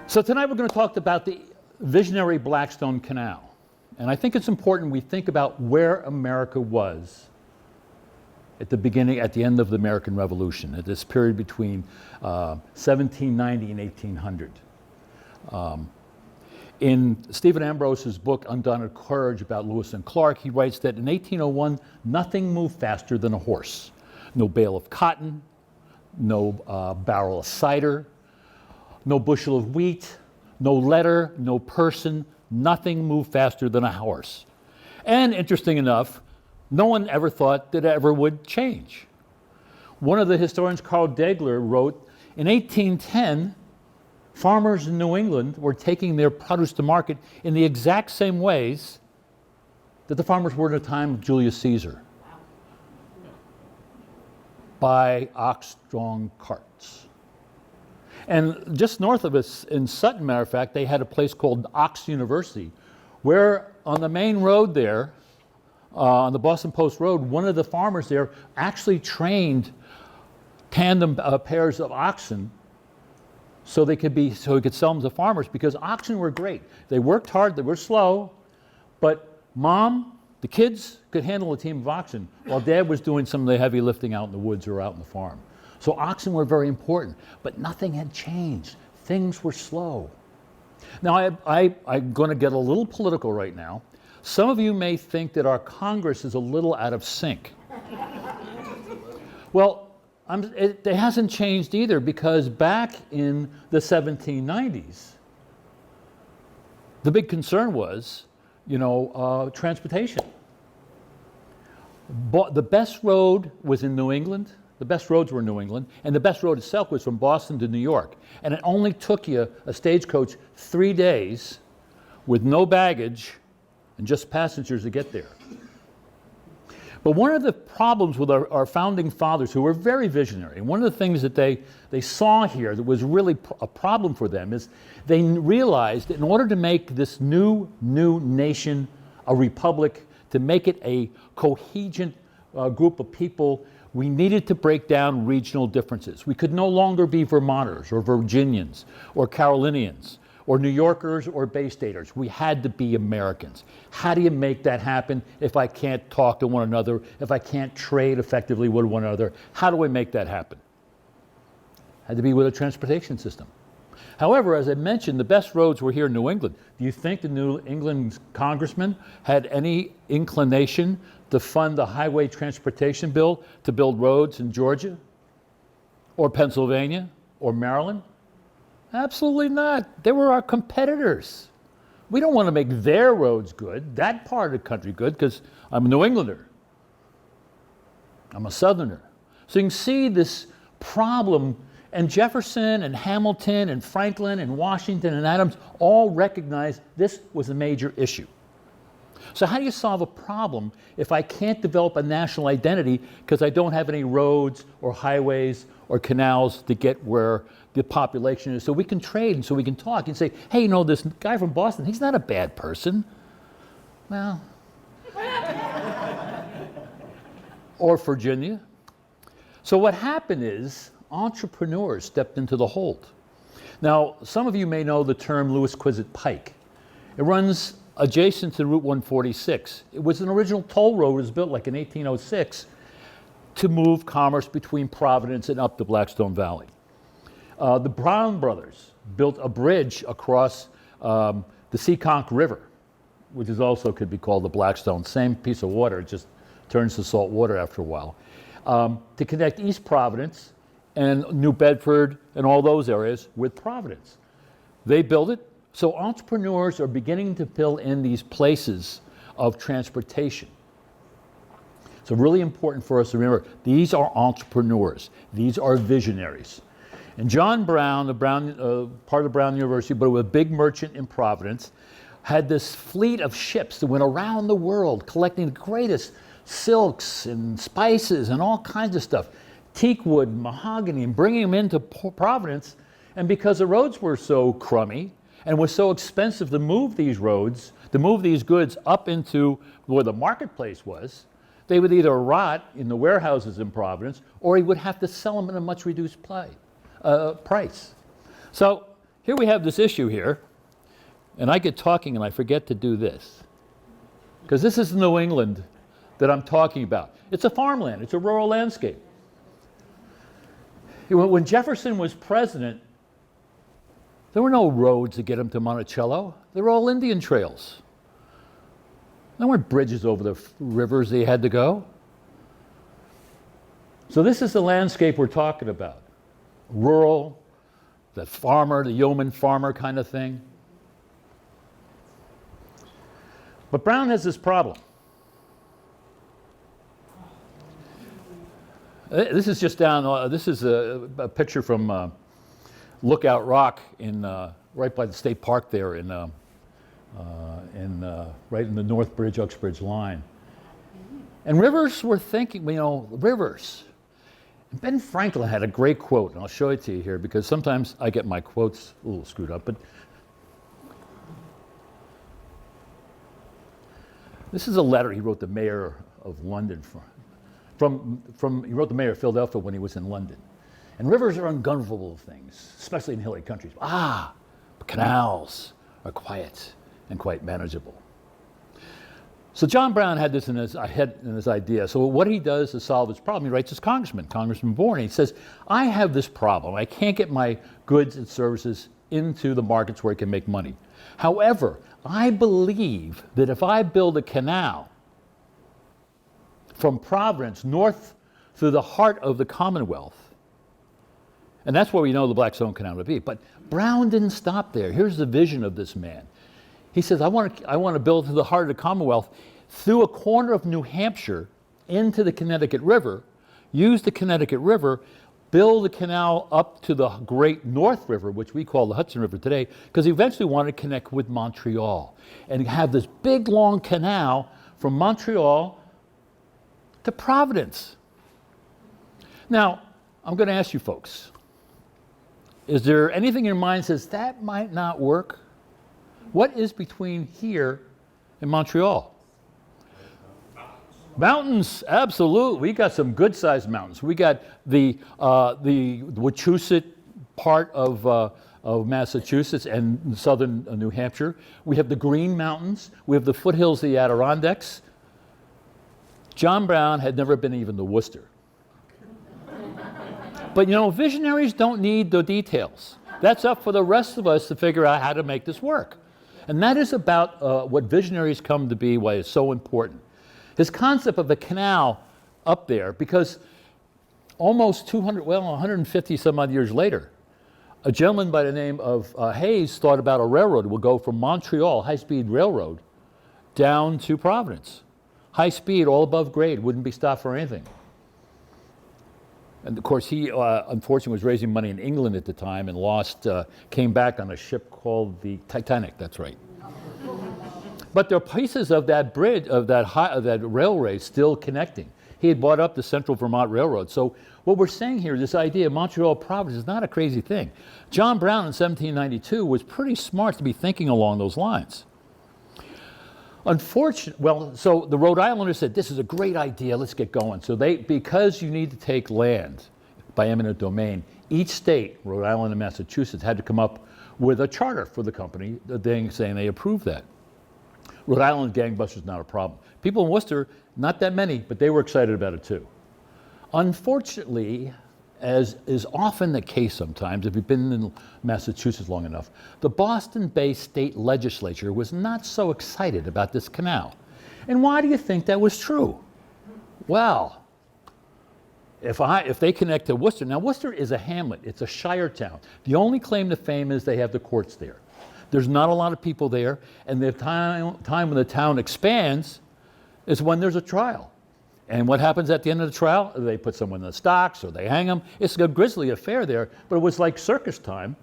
So tonight we're going to talk about the visionary Blackstone Canal. And I think it's important we think about where America was at the end of the American Revolution, at this period between 1790 and 1800. In Stephen Ambrose's book, Undaunted Courage, about Lewis and Clark, he writes that in 1801, nothing moved faster than a horse. No bale of cotton, no barrel of cider, no bushel of wheat, no letter, no person, nothing moved faster than a horse. And interesting enough, no one ever thought that it ever would change. One of the historians, Carl Degler, wrote, in 1810, farmers in New England were taking their produce to market in the exact same ways that the farmers were in the time of Julius Caesar. By ox-drawn carts. And just north of us in Sutton, matter of fact, they had a place called Ox University, where on the main road there, on the Boston Post Road, one of the farmers there actually trained tandem pairs of oxen so he could sell them to farmers, because oxen were great. They worked hard, they were slow, but mom, the kids could handle a team of oxen while dad was doing some of the heavy lifting out in the woods or out in the farm. So oxen were very important, but nothing had changed. Things were slow. Now, I'm going to get a little political right now. Some of you may think that our Congress is a little out of sync. Well, it hasn't changed either, because back in the 1790s, the big concern was, transportation. The best road was in New England. The best roads were in New England, and the best road itself was from Boston to New York. And it only took you, a stagecoach, 3 days with no baggage and just passengers to get there. But one of the problems with our founding fathers, who were very visionary, and one of the things that they saw here that was really a problem for them, is they realized that in order to make this new nation a republic, to make it a cohesive group of people, we needed to break down regional differences. We could no longer be Vermonters or Virginians or Carolinians or New Yorkers or Bay Staters. We had to be Americans. How do you make that happen if I can't talk to one another, if I can't trade effectively with one another? How do we make that happen? Had to be with a transportation system. However, as I mentioned, the best roads were here in New England. Do you think the New England congressman had any inclination to fund the highway transportation bill to build roads in Georgia or Pennsylvania or Maryland? Absolutely not. They were our competitors. We don't want to make their roads good, that part of the country good, because I'm a New Englander. I'm a Southerner. So you can see this problem, and Jefferson and Hamilton and Franklin and Washington and Adams all recognized this was a major issue. So how do you solve a problem if I can't develop a national identity because I don't have any roads or highways or canals to get where the population is, so we can trade and so we can talk and say, hey, this guy from Boston, he's not a bad person. Well, or Virginia. So what happened is entrepreneurs stepped into the hold. Now, some of you may know the term Lewis Quisett Pike. It runs adjacent to Route 146. It was an original toll road. It was built like in 1806 to move commerce between Providence and up the Blackstone Valley. The Brown brothers built a bridge across the Seekonk River, which is also could be called the Blackstone. Same piece of water, it just turns to salt water after a while, to connect East Providence and New Bedford and all those areas with Providence. They built it. So entrepreneurs are beginning to fill in these places of transportation. So really important for us to remember, these are entrepreneurs. These are visionaries. And John Brown, part of Brown University, but a big merchant in Providence, had this fleet of ships that went around the world collecting the greatest silks and spices and all kinds of stuff, teak wood, mahogany, and bringing them into Providence. And because the roads were so crummy and was so expensive to move these roads, to move these goods up into where the marketplace was, they would either rot in the warehouses in Providence, or he would have to sell them at a much reduced price. So here we have this issue here, and I get talking and I forget to do this. Because this is New England that I'm talking about. It's a farmland, it's a rural landscape. When Jefferson was president, there were no roads to get him to Monticello. They were all Indian trails. There weren't bridges over the rivers they had to go. So this is the landscape we're talking about. Rural, the farmer, the yeoman farmer kind of thing. But Brown has this problem. This is just down, this is a picture from Lookout Rock in, right by the state park there in right in the Northbridge, Uxbridge line. And Rivers were thinking, Rivers. And Ben Franklin had a great quote, and I'll show it to you here because sometimes I get my quotes a little screwed up, but this is a letter he wrote the mayor of London he wrote the mayor of Philadelphia when he was in London. And rivers are ungovernable things, especially in hilly countries. But canals are quiet and quite manageable. So John Brown had this in his idea. So what he does to solve his problem, he writes his Congressman Bourne. He says, I have this problem. I can't get my goods and services into the markets where I can make money. However, I believe that if I build a canal from Providence north through the heart of the Commonwealth, and that's where we know the Blackstone Canal would be. But Brown didn't stop there. Here's the vision of this man. He says, I want to build to the heart of the Commonwealth through a corner of New Hampshire into the Connecticut River, use the Connecticut River, build a canal up to the Great North River, which we call the Hudson River today, because he eventually wanted to connect with Montreal and have this big, long canal from Montreal to Providence. Now, I'm going to ask you folks, is there anything in your mind that says that might not work? What is between here and Montreal? Mountains, absolutely. We got some good-sized mountains. We got the Wachusett part of Massachusetts and southern New Hampshire. We have the Green Mountains. We have the foothills of the Adirondacks. John Brown had never been even to Worcester. But visionaries don't need the details. That's up for the rest of us to figure out how to make this work. And that is about what visionaries come to be, why it's so important. His concept of a canal up there, because almost 150 some odd years later, a gentleman by the name of Hayes thought about a railroad will go from Montreal, high-speed railroad, down to Providence. High speed, all above grade, wouldn't be stopped for anything. And of course, he unfortunately was raising money in England at the time and came back on a ship called the Titanic, that's right. But there are pieces of that bridge, of that railway still connecting. He had bought up the Central Vermont Railroad. So what we're saying here, this idea of Montreal-Providence is not a crazy thing. John Brown in 1792 was pretty smart to be thinking along those lines. So the Rhode Islanders said, this is a great idea, let's get going. So because you need to take land by eminent domain, each state, Rhode Island and Massachusetts, had to come up with a charter for the company, saying they approved that. Rhode Island gangbusters, not a problem. People in Worcester, not that many, but they were excited about it too. Unfortunately, as is often the case sometimes, if you've been in Massachusetts long enough, the Boston-based state legislature was not so excited about this canal. And why do you think that was true? Well, if they connect to Worcester, now Worcester is a hamlet, it's a shire town. The only claim to fame is they have the courts there. There's not a lot of people there, and the time when the town expands is when there's a trial. And what happens at the end of the trial? They put someone in the stocks or they hang them. It's a grisly affair there, but it was like circus time,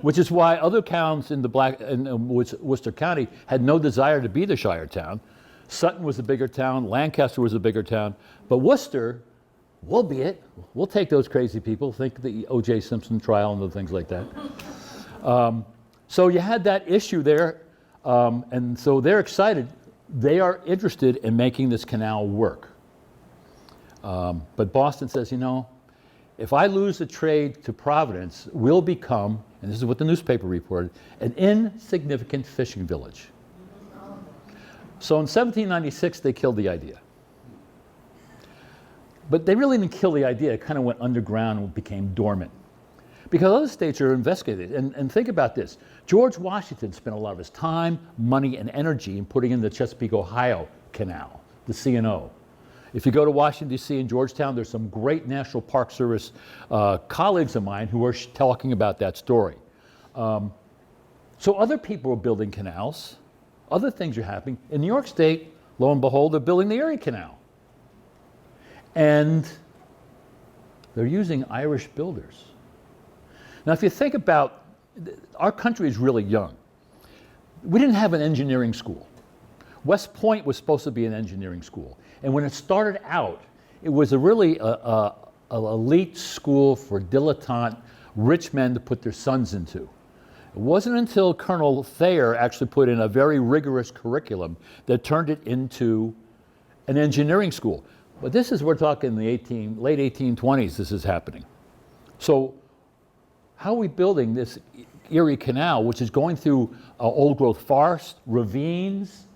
which is why other towns in Worcester County had no desire to be the shire town. Sutton was a bigger town, Lancaster was a bigger town, but Worcester, we'll be it. We'll take those crazy people. Think the O.J. Simpson trial and other things like that. So you had that issue there, and so they're excited. They are interested in making this canal work. But Boston says, if I lose the trade to Providence, we'll become and this is what the newspaper reported, an insignificant fishing village. So in 1796, they killed the idea. But they really didn't kill the idea. It kind of went underground and became dormant. Because other states are investigated. And think about this. George Washington spent a lot of his time, money, and energy in putting in the Chesapeake, Ohio Canal, the C&O. If you go to Washington, D.C. and Georgetown, there's some great National Park Service colleagues of mine who are talking about that story. So other people are building canals. Other things are happening. In New York State, lo and behold, they're building the Erie Canal. And they're using Irish builders. Now, if you think about, our country is really young. We didn't have an engineering school. West Point was supposed to be an engineering school. And when it started out, it was really an elite school for dilettante rich men to put their sons into. It wasn't until Colonel Thayer actually put in a very rigorous curriculum that turned it into an engineering school. But this is, we're talking the late 1820s, this is happening. So how are we building this Erie Canal, which is going through old growth forest, ravines,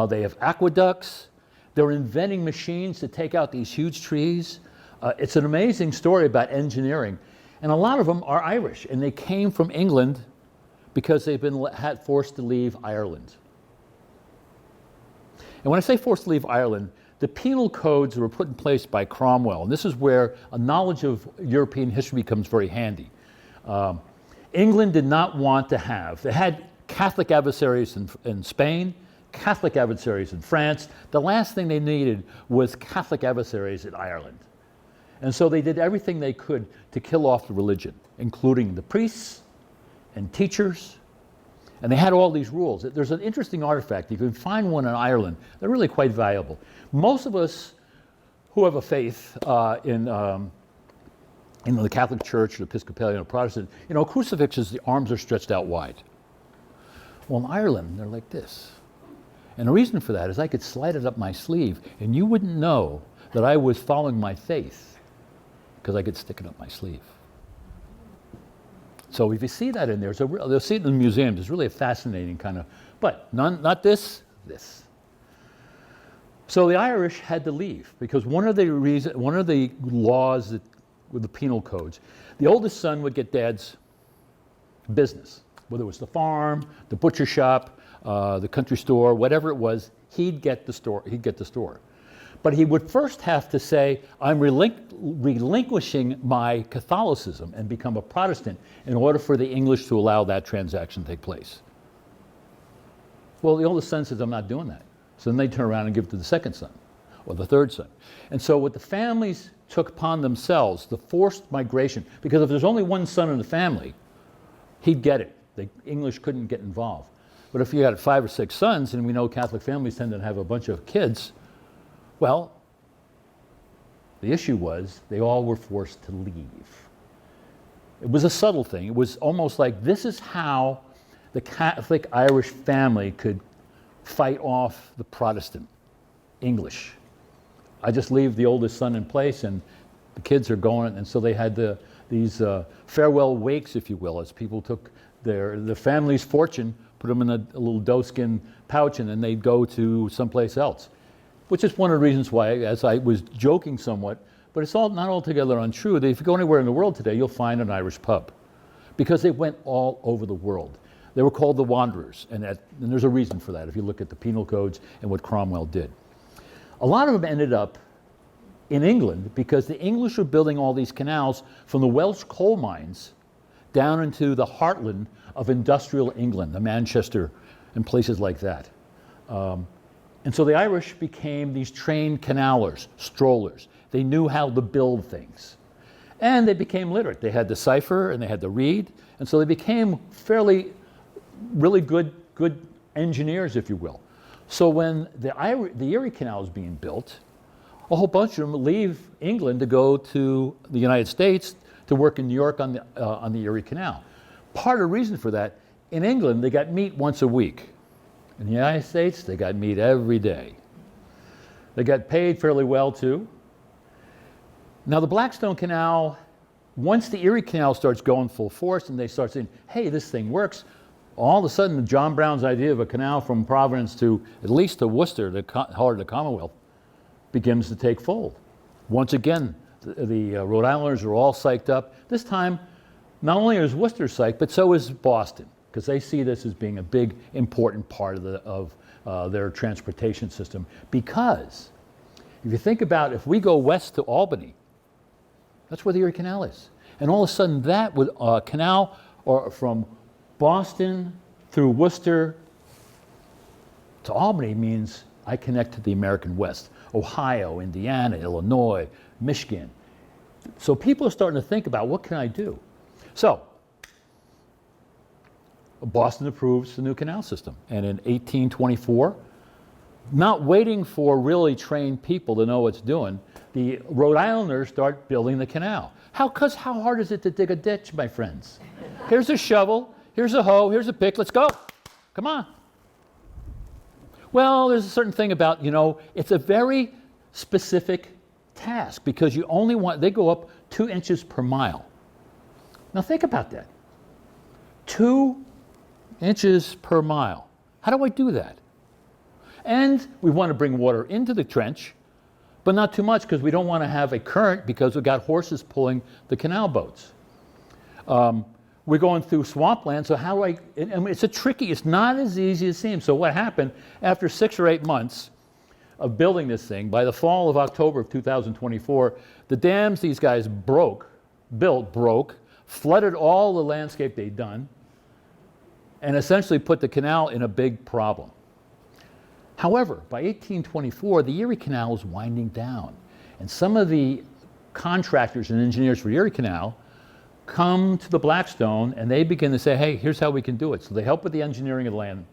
they have aqueducts, they're inventing machines to take out these huge trees. It's an amazing story about engineering. And a lot of them are Irish, and they came from England because they've been forced to leave Ireland. And when I say forced to leave Ireland, the penal codes were put in place by Cromwell, and this is where a knowledge of European history becomes very handy. England did not want to have, they had Catholic adversaries in Spain, Catholic adversaries in France. The last thing they needed was Catholic adversaries in Ireland. And so they did everything they could to kill off the religion, including the priests and teachers. And they had all these rules. There's an interesting artifact. You can find one in Ireland. They're really quite valuable. Most of us who have a faith in the Catholic Church, or Episcopalian, or Protestant, crucifixes, the arms are stretched out wide. Well, in Ireland, they're like this. And the reason for that is I could slide it up my sleeve, and you wouldn't know that I was following my faith, because I could stick it up my sleeve. So if you see that in there, they'll see it in the museums. It's really a fascinating kind of, but not this, this. So the Irish had to leave because one of the laws with the penal codes, the oldest son would get dad's business, whether it was the farm, the butcher shop, the country store, whatever it was, he'd get the store. But he would first have to say, I'm relinquishing my Catholicism and become a Protestant in order for the English to allow that transaction to take place. Well, the oldest son says, I'm not doing that. So then they turn around and give it to the second son or the third son. And so what the families took upon themselves, the forced migration, because if there's only one son in the family, he'd get it. The English couldn't get involved. But if you had 5 or 6 sons, and we know Catholic families tend to have a bunch of kids, well, the issue was they all were forced to leave. It was a subtle thing. It was almost like this is how the Catholic Irish family could fight off the Protestant English. I just leave the oldest son in place and the kids are going, and so they had these farewell wakes, if you will, as people took the family's fortune, put them in a little doeskin pouch, and then they'd go to someplace else. Which is one of the reasons why, as I was joking somewhat, but it's not altogether untrue, that if you go anywhere in the world today, you'll find an Irish pub. Because they went all over the world. They were called the Wanderers, and there's a reason for that if you look at the penal codes and what Cromwell did. A lot of them ended up in England because the English were building all these canals from the Welsh coal mines down into the heartland of industrial England, the Manchester and places like that. And so the Irish became these trained canalers, strollers. They knew how to build things. And they became literate. They had to cipher and they had to read. And so they became really good engineers, if you will. So when the Erie Canal is being built, a whole bunch of them leave England to go to the United States to work in New York on the Erie Canal. Part of the reason for that, in England, they got meat once a week. In the United States, they got meat every day. They got paid fairly well, too. Now, the Blackstone Canal once the Erie Canal starts going full force and they start saying, hey, this thing works, all of a sudden John Brown's idea of a canal from Providence to at least to Worcester, the heart of the Commonwealth, begins to take fold. Once again, the Rhode Islanders are all psyched up. This time, not only is Worcester psyched, but so is Boston, because they see this as being a big, important part of their transportation system. Because if you think about, if we go west to Albany, that's where the Erie Canal is. And all of a sudden that with a canal or from Boston through Worcester to Albany means I connect to the American West. Ohio, Indiana, Illinois, Michigan. So people are starting to think about, what can I do? So Boston approves the new canal system. And in 1824, not waiting for really trained people to know what's doing, the Rhode Islanders start building the canal. How hard is it to dig a ditch, my friends? Here's a shovel, here's a hoe, here's a pick, let's go. Come on. Well, there's a certain thing about, it's a very specific task because you only they go up 2 inches per mile. Now think about that. 2 inches per mile. How do I do that? And we want to bring water into the trench, but not too much because we don't want to have a current because we've got horses pulling the canal boats. We're going through swampland, so how do it's not as easy as it seems. So what happened, after 6 or 8 months of building this thing, by the fall of October of 2024, the dams these guys broke, flooded all the landscape they'd done, and essentially put the canal in a big problem. However, by 1824, the Erie Canal is winding down, and some of the contractors and engineers for the Erie Canal come to the Blackstone and they begin to say, hey, here's how we can do it. So they help with the engineering of the land,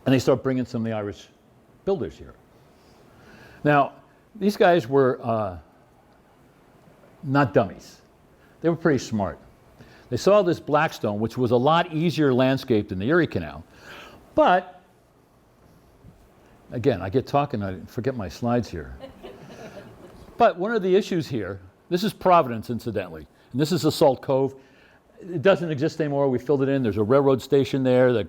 and they start bringing some of the Irish builders here. Now, these guys were not dummies. They were pretty smart. They saw this Blackstone, which was a lot easier landscape than the Erie Canal, but again, I get talking, I forget my slides here. But one of the issues here, this is Providence, incidentally, and this is the Salt Cove. It doesn't exist anymore. We filled it in. There's a railroad station there. That,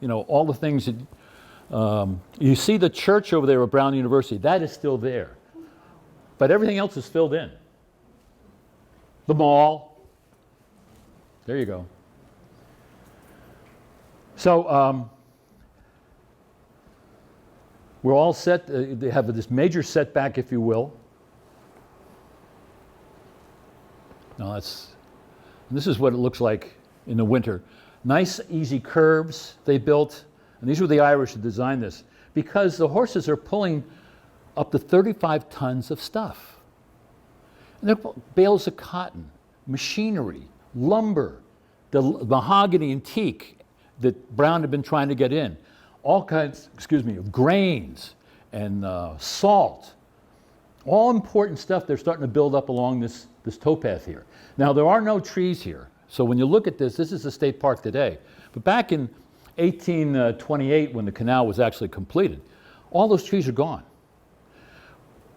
all the things that you see the church over there at Brown University. That is still there, but everything else is filled in. The mall. There you go. So we're all set. They have this major setback, if you will. No, this is what it looks like in the winter. Nice, easy curves they built, and these were the Irish who designed this, because the horses are pulling up to 35 tons of stuff. And they're bales of cotton, machinery, lumber, the mahogany and teak that Brown had been trying to get in, all kinds, of grains and salt, all important stuff they're starting to build up along this towpath here. Now, there are no trees here, so when you look at this is a state park today. But back in 1828, when the canal was actually completed, all those trees are gone.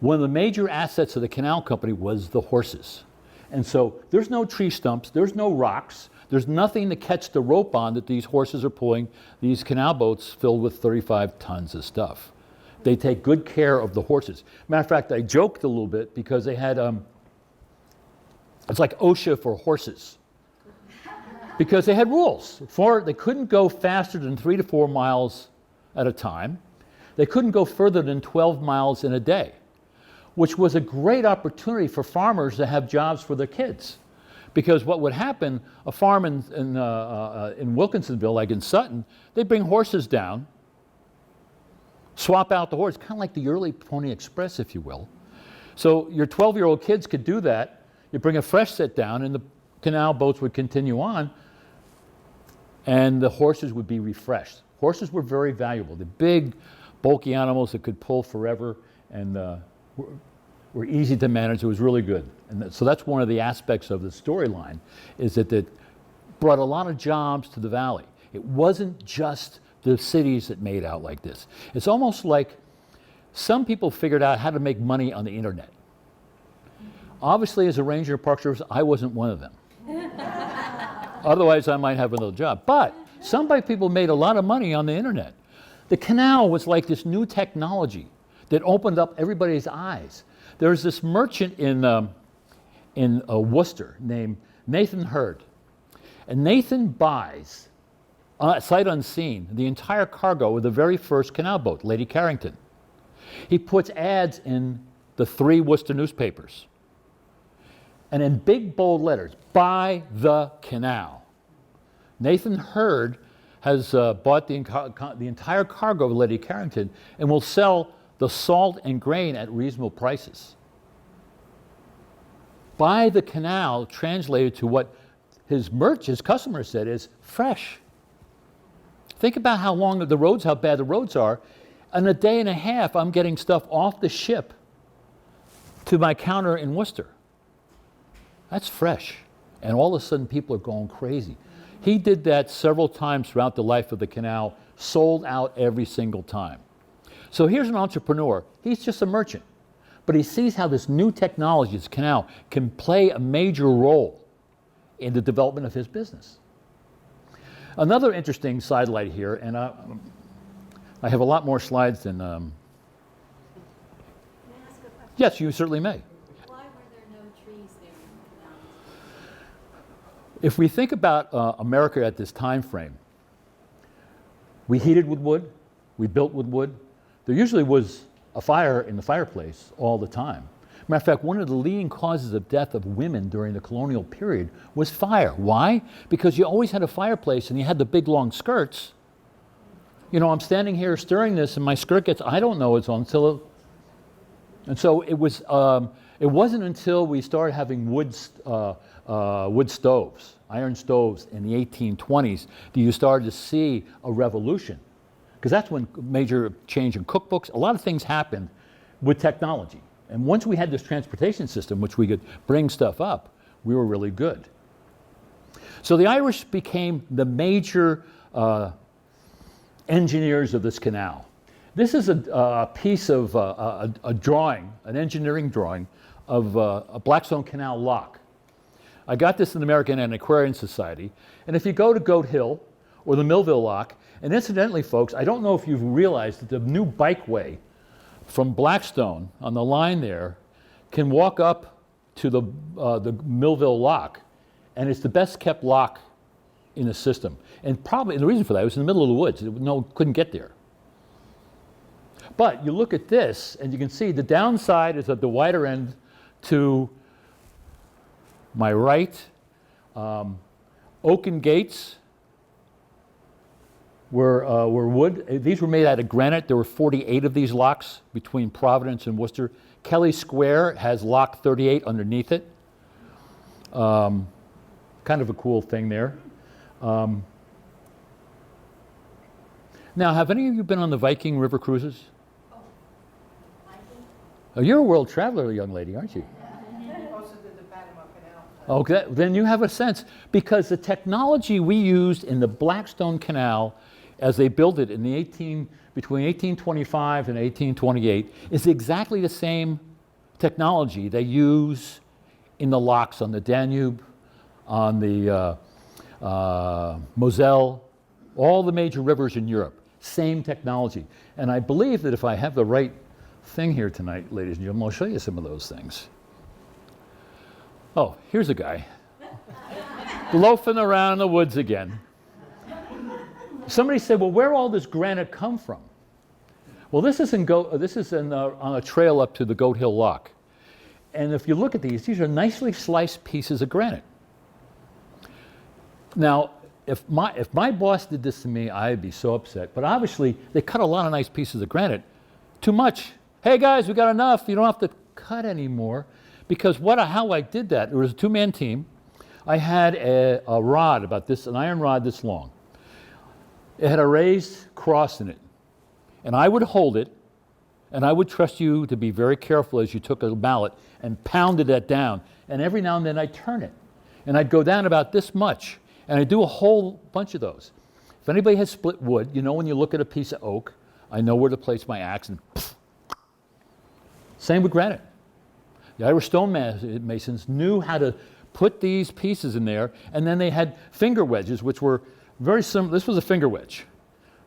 One of the major assets of the canal company was the horses. And so there's no tree stumps, there's no rocks, there's nothing to catch the rope on that these horses are pulling these canal boats filled with 35 tons of stuff. They take good care of the horses. Matter of fact, I joked a little bit because they had, it's like OSHA for horses. Because they had rules. They couldn't go faster than 3 to 4 miles at a time. They couldn't go further than 12 miles in a day, which was a great opportunity for farmers to have jobs for their kids. Because what would happen, a farm in Wilkinsonville, like in Sutton, they'd bring horses down, swap out the horse, kind of like the early Pony Express, if you will. So your 12-year-old kids could do that. You bring a fresh set down, and the canal boats would continue on, and the horses would be refreshed. Horses were very valuable. The big, bulky animals that could pull forever and were easy to manage. It was really good. And so that's one of the aspects of the storyline, is that it brought a lot of jobs to the valley. It wasn't just the cities that made out like this. It's almost like some people figured out how to make money on the internet. Obviously, as a ranger of Park Service, I wasn't one of them. Otherwise, I might have another job. But some people made a lot of money on the internet. The canal was like this new technology that opened up everybody's eyes. There's this merchant in Worcester named Nathan Hurd. And Nathan buys, sight unseen, the entire cargo of the very first canal boat, Lady Carrington. He puts ads in the 3 Worcester newspapers. And in big bold letters, buy the canal. Nathan Hurd has bought the entire cargo of Lady Carrington and will sell the salt and grain at reasonable prices. Buy the canal translated to what his customer said is fresh. Think about how long the roads, how bad the roads are. In a day and a half, I'm getting stuff off the ship to my counter in Worcester. That's fresh. And all of a sudden, people are going crazy. He did that several times throughout the life of the canal, sold out every single time. So here's an entrepreneur. He's just a merchant. But he sees how this new technology, this canal, can play a major role in the development of his business. Another interesting sidelight here, and I have a lot more slides than... May I ask a question? Yes, you certainly may. Why were there no trees there in the canal? If we think about America at this time frame, we heated with wood, we built with wood. There usually was a fire in the fireplace all the time. Matter of fact, one of the leading causes of death of women during the colonial period was fire. Why? Because you always had a fireplace and you had the big long skirts. You know, I'm standing here stirring this and my skirt gets, I don't know it's on until, and so it wasn't until we started having wood stoves, iron stoves in the 1820s that you started to see a revolution. Because that's when major change in cookbooks, a lot of things happened with technology. And once we had this transportation system, which we could bring stuff up, we were really good. So the Irish became the major engineers of this canal. This is a piece of a drawing, an engineering drawing of a Blackstone Canal lock. I got this in the American Antiquarian Society. And if you go to Goat Hill or the Millville Lock, and incidentally, folks, I don't know if you've realized that the new bikeway from Blackstone on the line there can walk up to the Millville Lock, and it's the best kept lock in the system. And probably the reason for that was in the middle of the woods. Couldn't get there. But you look at this, and you can see the downside is at the wider end to my right. Oaken gates were wood. These were made out of granite. There were 48 of these locks between Providence and Worcester. Kelly Square has lock 38 underneath it. Kind of a cool thing there. Now, have any of you been on the Viking River cruises? Oh, you're a world traveler, young lady, aren't you? Okay, then you have a sense, because the technology we used in the Blackstone Canal as they built it in between 1825 and 1828 is exactly the same technology they use in the locks on the Danube, on the Moselle, all the major rivers in Europe. Same technology. And I believe that if I have the right thing here tonight, ladies and gentlemen, I'll show you some of those things. Oh, here's a guy loafing around in the woods again. Somebody said, well, where all this granite come from? Well, this is on a trail up to the Goat Hill Lock. And if you look at these are nicely sliced pieces of granite. Now, if my boss did this to me, I'd be so upset. But obviously, they cut a lot of nice pieces of granite. Too much. Hey, guys, we got enough. You don't have to cut anymore. Because how I did that, it was a two-man team. I had a rod an iron rod this long. It had a raised cross in it. And I would hold it, and I would trust you to be very careful as you took a mallet and pounded that down. And every now and then I'd turn it. And I'd go down about this much. And I'd do a whole bunch of those. If anybody has split wood, you know when you look at a piece of oak, I know where to place my axe. And same with granite. The Irish stonemasons knew how to put these pieces in there, and then they had finger wedges, which were very similar. This was a finger wedge.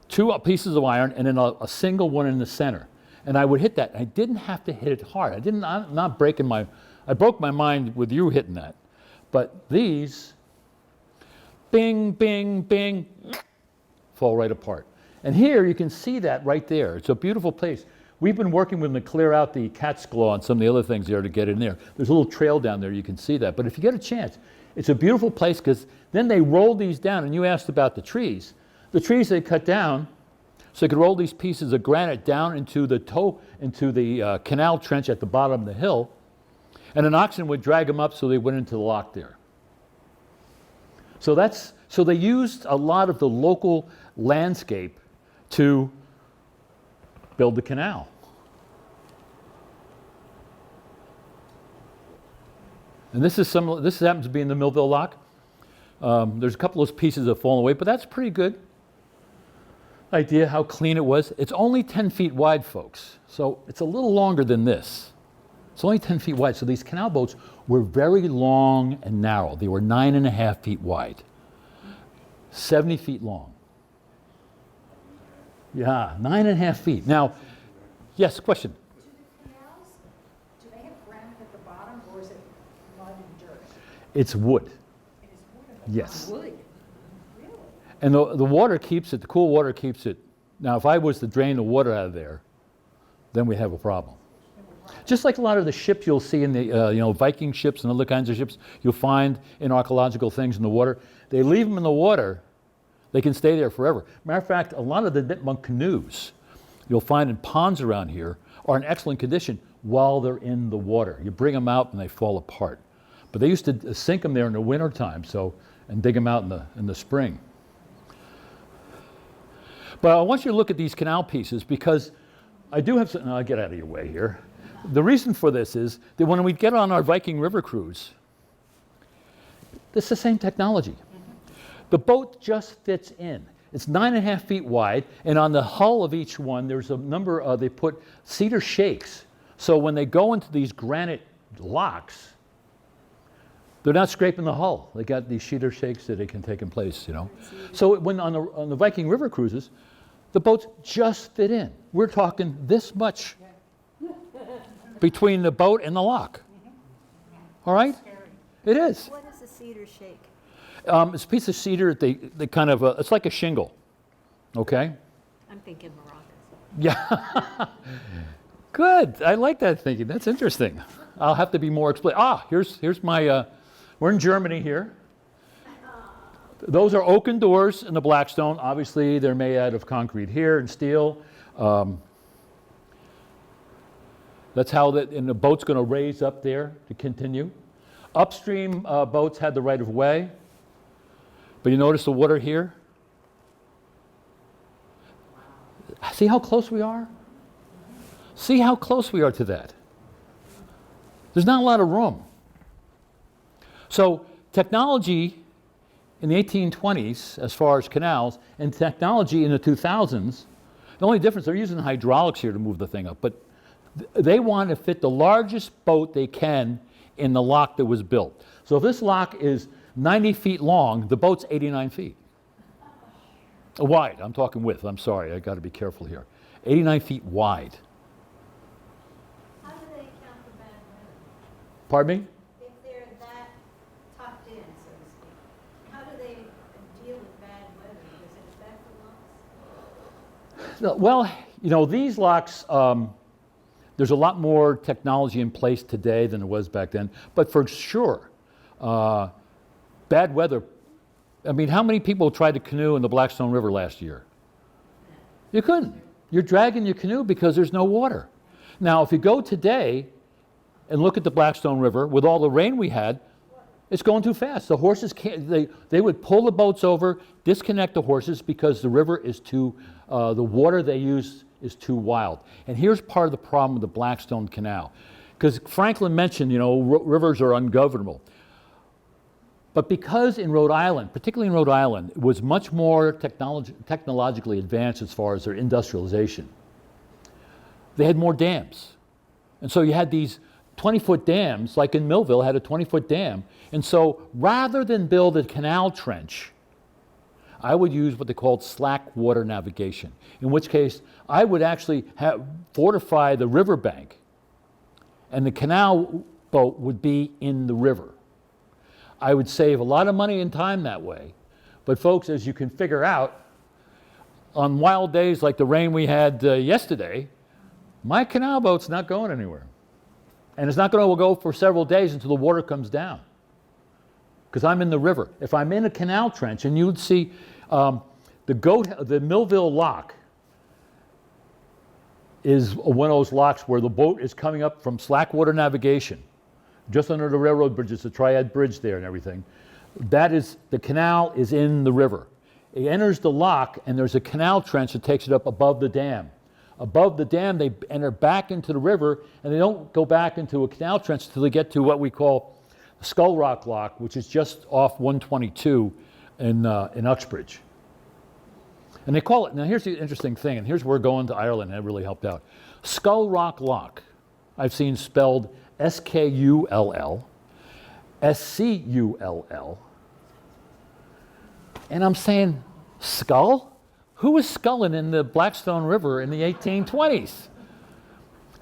2 pieces of iron, and then a single one in the center. And I would hit that. I didn't have to hit it hard. I'm not breaking I broke my mind with you hitting that. But these, bing, bing, bing, fall right apart. And here you can see that right there. It's a beautiful place. We've been working with them to clear out the cat's claw and some of the other things there to get in there. There's a little trail down there, you can see that. But if you get a chance, it's a beautiful place because then they roll these down. And you asked about the trees. The trees they cut down, so they could roll these pieces of granite down into the canal trench at the bottom of the hill. And an oxen would drag them up so they went into the lock there. So they used a lot of the local landscape to build the canal. And this happens to be in the Millville Lock. There's a couple of those pieces that have fallen away, but that's pretty good idea how clean it was. It's only 10 feet wide, folks. So it's a little longer than this. It's only 10 feet wide. So these canal boats were very long and narrow. They were 9.5 feet wide, 70 feet long. Yeah, 9.5 feet. Now, yes, question. Do the canals, do they have granite at the bottom, or is it mud and dirt? It's wood. It is wood at the Yes. bottom. Wood? Really? And the water keeps it, the cool water keeps it. Now, if I was to drain the water out of there, then we have a problem. Just like a lot of the ships you'll see in the Viking ships and other kinds of ships you'll find in archaeological things in the water, they leave them in the water, they can stay there forever. Matter of fact, a lot of the nipmunk canoes you'll find in ponds around here are in excellent condition while they're in the water. You bring them out and they fall apart. But they used to sink them there in the wintertime and dig them out in the spring. But I want you to look at these canal pieces because I do have something. I'll get out of your way here. The reason for this is that when we get on our Viking River cruise, it's the same technology. The boat just fits in. It's 9.5 feet wide, and on the hull of each one, there's a number, they put cedar shakes. So when they go into these granite locks, they're not scraping the hull. They got these cedar shakes that they can take in place, So when on the Viking River cruises, the boats just fit in. We're talking this much between the boat and the lock. All right? It is. What is a cedar shake? It's a piece of cedar. They kind of it's like a shingle. Okay. I'm thinking Morocco. Yeah. Good. I like that thinking. That's interesting. I'll have to be more explicit. Here's my. We're in Germany here. Those are oaken doors in the Blackstone. Obviously, they're made out of concrete here and steel. That's how and the boat's going to raise up there to continue. Upstream boats had the right of way. But you notice the water here? See how close we are? See how close we are to that. There's not a lot of room. So technology in the 1820s, as far as canals, and technology in the 2000s, the only difference, they're using hydraulics here to move the thing up, but they want to fit the largest boat they can in the lock that was built. So if this lock is 90 feet long, the boat's 89 feet. Wide, I'm talking width, I'm sorry, I got to be careful here. 89 feet wide. How do they account for bad weather? Pardon me? If they're that tucked in, so to speak, how do they deal with bad weather? Does it affect the locks? Well, these locks, there's a lot more technology in place today than there was back then. But for sure, bad weather. I mean, how many people tried to canoe in the Blackstone River last year? You couldn't. You're dragging your canoe because there's no water. Now, if you go today and look at the Blackstone River, with all the rain we had, it's going too fast. The horses can't, they would pull the boats over, disconnect the horses because the river is too, the water they use is too wild. And here's part of the problem with the Blackstone Canal. Because Franklin mentioned, rivers are ungovernable. But because in Rhode Island, particularly in Rhode Island, it was much more technologically advanced as far as their industrialization, they had more dams. And so you had these 20-foot dams, like in Millville had a 20-foot dam. And so rather than build a canal trench, I would use what they called slack water navigation, in which case I would actually fortify the riverbank, and the canal boat would be in the river. I would save a lot of money and time that way. But folks, as you can figure out, on wild days like the rain we had yesterday, my canal boat's not going anywhere. And it's not going to go for several days until the water comes down, because I'm in the river. If I'm in a canal trench, and you'd see the Millville Lock is one of those locks where the boat is coming up from slack water navigation, just under the railroad bridge. It's a triad bridge there and everything. That is, the canal is in the river. It enters the lock, and there's a canal trench that takes it up above the dam. Above the dam, they enter back into the river, and they don't go back into a canal trench until they get to what we call the Skull Rock Lock, which is just off 122 in Uxbridge. And they call it, now here's the interesting thing, and here's where we're going to Ireland, and it really helped out. Skull Rock Lock, I've seen spelled S-K-U-L-L, S-C-U-L-L, and I'm saying, skull? Who was sculling in the Blackstone River in the 1820s?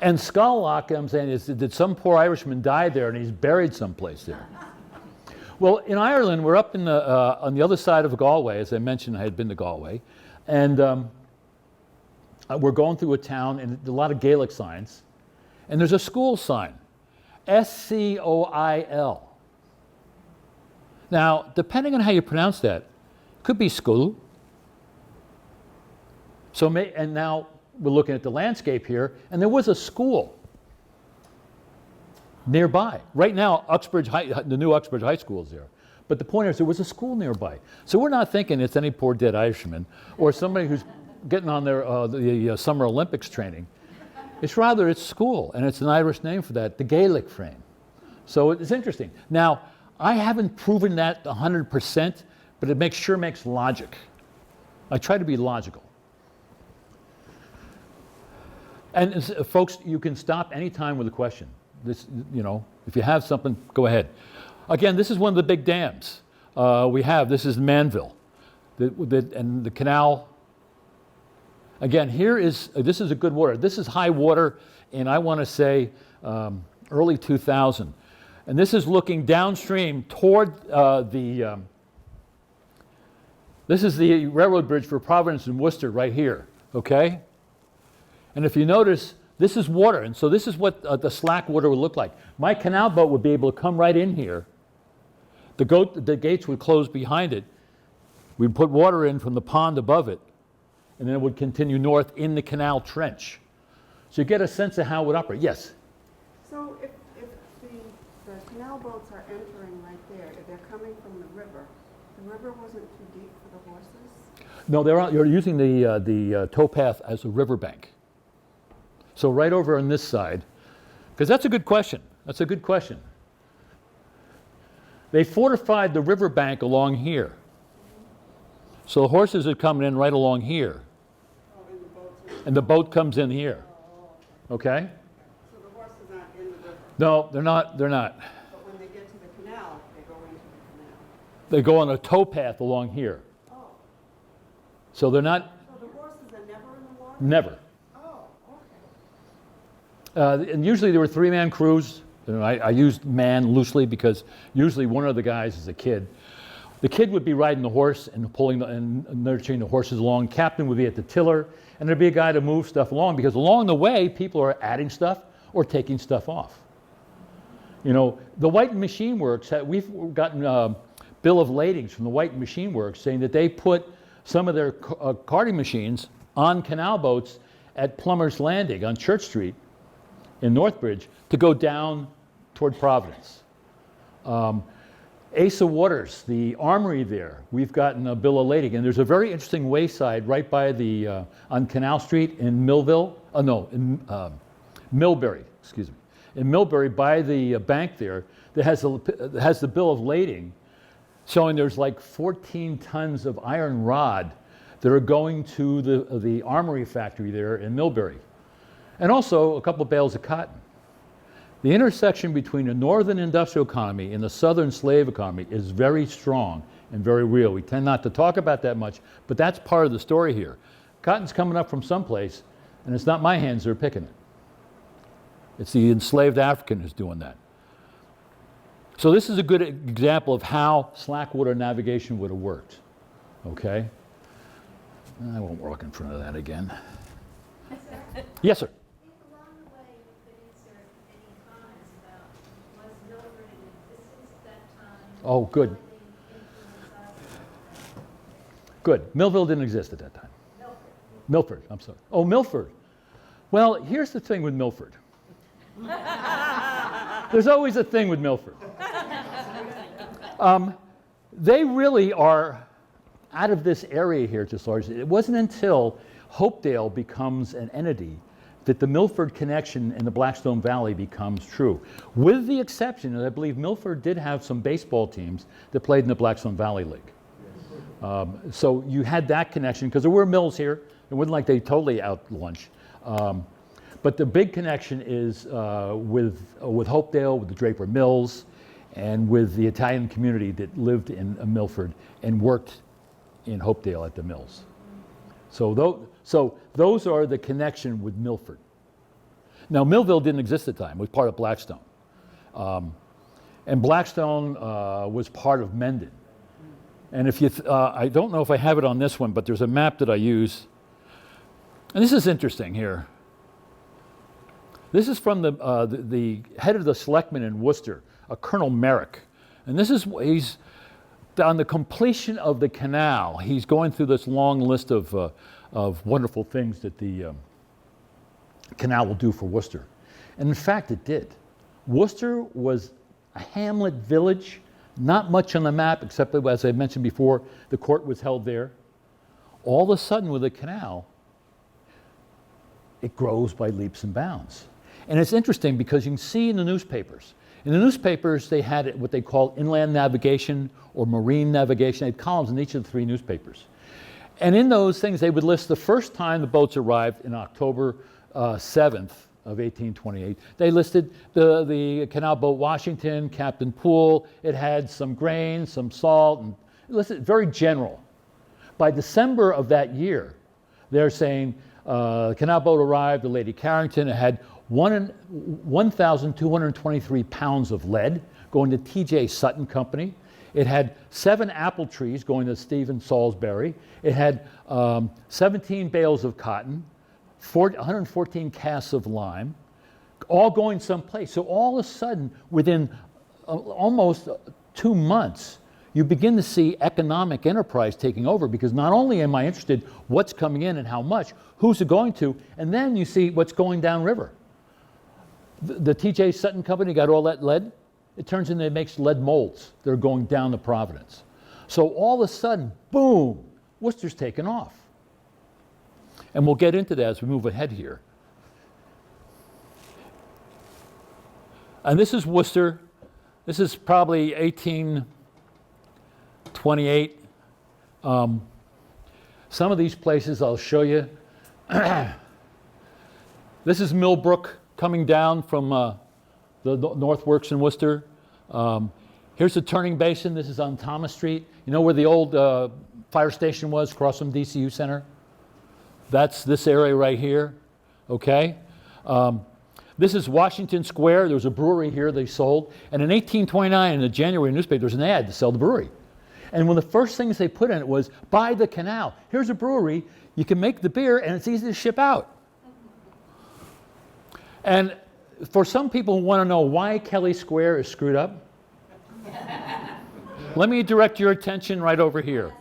And Skull Lock, I'm saying, did some poor Irishman die there and he's buried someplace there? Well, in Ireland, we're up in on the other side of Galway. As I mentioned, I had been to Galway. And we're going through a town, and a lot of Gaelic signs. And there's a school sign, S-C-O-I-L. Now, depending on how you pronounce that, it could be school. So, and now we're looking at the landscape here, and there was a school nearby. Right now, Uxbridge the new Uxbridge High School is there. But the point is, there was a school nearby. So we're not thinking it's any poor dead Irishman or somebody who's getting on their the Summer Olympics training. It's rather, it's school, and it's an Irish name for that, the Gaelic frame. So it's interesting. Now, I haven't proven that 100%, but it sure makes logic. I try to be logical. And folks, you can stop any time with a question. This, you know, if you have something, go ahead. Again, this is one of the big dams we have. This is Manville, and the canal. Again, this is a good water. This is high water, and I want to say early 2000. And this is looking downstream toward this is the railroad bridge for Providence and Worcester right here, okay? And if you notice, this is water, and so this is what the slack water would look like. My canal boat would be able to come right in here. The gates would close behind it. We'd put water in from the pond above it, and then it would continue north in the canal trench. So you get a sense of how it would operate. Yes? So if the canal boats are entering right there, if they're coming from the river wasn't too deep for the horses? No, you're using the towpath as a riverbank. So right over on this side, because that's a good question. That's a good question. They fortified the riverbank along here. So the horses are coming in right along here. Oh, and the boats are... And the boat comes in here. Okay? So the horses aren't in the river? No, they're not. They're not. But when they get to the canal, they go into the canal? They go on a towpath along here. Oh. So they're not... So the horses are never in the water? Never. Oh, okay. And usually there were three-man crews. You know, I used man loosely because usually one of the guys is a kid. The kid would be riding the horse and pulling and nurturing the horses along. Captain would be at the tiller, and there'd be a guy to move stuff along, because along the way people are adding stuff or taking stuff off. You know, the White Machine Works, we've gotten bill of ladings from the White Machine Works saying that they put some of their carting machines on canal boats at Plummer's Landing on Church Street in Northbridge to go down toward Providence. Asa Waters, the armory there, we've gotten a bill of lading, and there's a very interesting wayside right by the on Canal Street in Millville. In Millbury, excuse me. In Millbury, by the bank there, that has the bill of lading, showing there's like 14 tons of iron rod that are going to the armory factory there in Millbury, and also a couple of bales of cotton. The intersection between the northern industrial economy and the southern slave economy is very strong and very real. We tend not to talk about that much, but that's part of the story here. Cotton's coming up from someplace, and it's not my hands that are picking it. It's the enslaved African who's doing that. So this is a good example of how slackwater navigation would have worked. Okay? I won't walk in front of that again. Yes, sir. I think along the way you could insert any comments about was Milford in existence at that time? Oh, good. How they influenced us? Good. Millville didn't exist at that time. Milford. Milford, I'm sorry. Oh, Milford. Well, here's the thing with Milford. There's always a thing with Milford. They really are out of this area here to large. It wasn't until Hopedale becomes an entity that the Milford connection in the Blackstone Valley becomes true. With the exception that I believe Milford did have some baseball teams that played in the Blackstone Valley League. So you had that connection because there were mills here. It wasn't like they totally out lunch. But the big connection is with Hopedale, with the Draper Mills, and with the Italian community that lived in Milford and worked in Hopedale at the mills. So those are the connection with Milford. Now, Millville didn't exist at the time. It was part of Blackstone. And Blackstone was part of Mendon. And if you, I don't know if I have it on this one, but there's a map that I use. And this is interesting here. This is from the head of the selectmen in Worcester, a Colonel Merrick. And this is, he's on the completion of the canal. He's going through this long list of wonderful things that the canal will do for Worcester. And in fact, it did. Worcester was a hamlet village, not much on the map, except that, as I mentioned before, the court was held there. All of a sudden, with the canal, it grows by leaps and bounds. And it's interesting because you can see in the newspapers. In the newspapers, they had what they call inland navigation or marine navigation. They had columns in each of the three newspapers. And in those things, they would list the first time the boats arrived in October 7th of 1828. They listed the canal boat Washington, Captain Poole. It had some grain, some salt, and it listed very general. By December of that year, they're saying canal boat arrived, the Lady Carrington. It had 1,223 pounds of lead going to T.J. Sutton Company. It had 7 apple trees going to Stephen Salisbury. It had 17 bales of cotton, 114 casks of lime, all going someplace. So all of a sudden, within almost 2 months, you begin to see economic enterprise taking over, because not only am I interested what's coming in and how much, who's it going to, and then you see what's going downriver. The T.J. Sutton Company got all that lead. It turns into, it makes lead molds that are going down to Providence. So all of a sudden, boom, Worcester's taken off. And we'll get into that as we move ahead here. And this is Worcester. This is probably 1828. Some of these places I'll show you. This is Millbrook coming down from the North Works in Worcester. Here's the turning basin. This is on Thomas Street. You know where the old fire station was across from DCU Center? That's this area right here, okay? This is Washington Square. There was a brewery here they sold. And in 1829, in the January newspaper, there was an ad to sell the brewery. And one of the first things they put in it was, buy the canal. Here's a brewery. You can make the beer, and it's easy to ship out. And for some people who want to know why Kelly Square is screwed up, let me direct your attention right over here.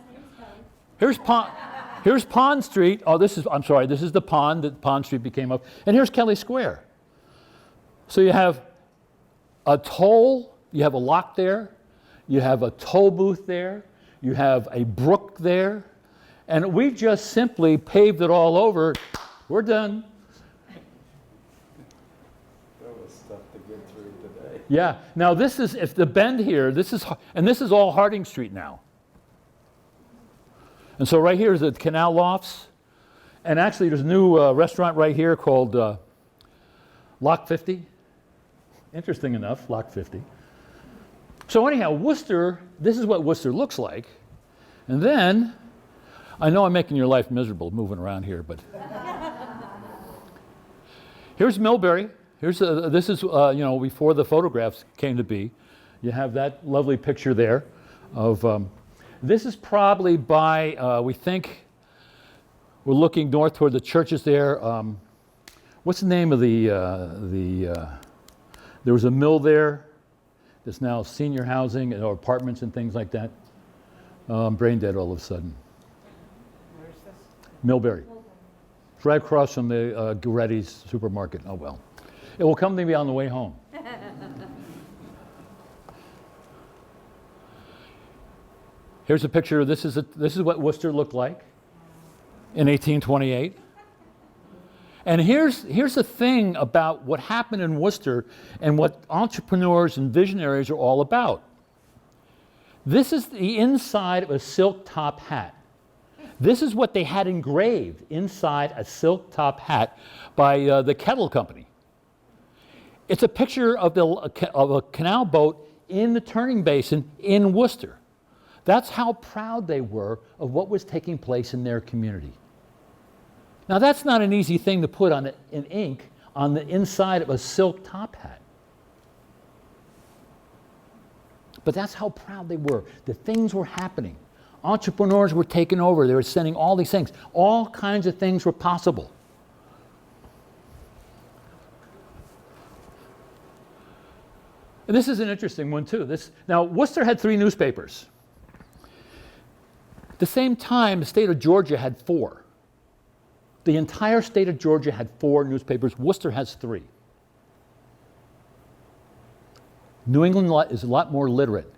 Here's Pond Street. Oh, this is the pond that Pond Street became of. And here's Kelly Square. So you have a toll, you have a lock there, you have a toll booth there, you have a brook there, and we just simply paved it all over. We're done. Yeah. Now this is, if the bend here, this is all Harding Street now. And so right here is the Canal Lofts. And actually there's a new restaurant right here called Lock 50. interesting enough, Lock 50. So anyhow, Worcester, this is what Worcester looks like. And then, I know I'm making your life miserable moving around here, but here's Millbury. This is, before the photographs came to be. You have that lovely picture there of, this is probably by, we think, we're looking north toward the churches there. What's the name of there was a mill there. There's now senior housing or apartments and things like that. I'm brain dead all of a sudden. Where's this? Millbury. It's right across from the Goretti's supermarket. Oh well. It will come to me on the way home. Here's a picture. This is what Worcester looked like in 1828. And here's the thing about what happened in Worcester and what entrepreneurs and visionaries are all about. This is the inside of a silk top hat. This is what they had engraved inside a silk top hat by the Kettle Company. It's a picture of a canal boat in the turning basin in Worcester. That's how proud they were of what was taking place in their community. Now that's not an easy thing to put in ink on the inside of a silk top hat. But that's how proud they were. The things were happening. Entrepreneurs were taking over. They were sending all these things. All kinds of things were possible. And this is an interesting one too. Now Worcester had 3 newspapers. At the same time, the state of Georgia had 4. The entire state of Georgia had 4 newspapers. Worcester has 3. New England is a lot more literate.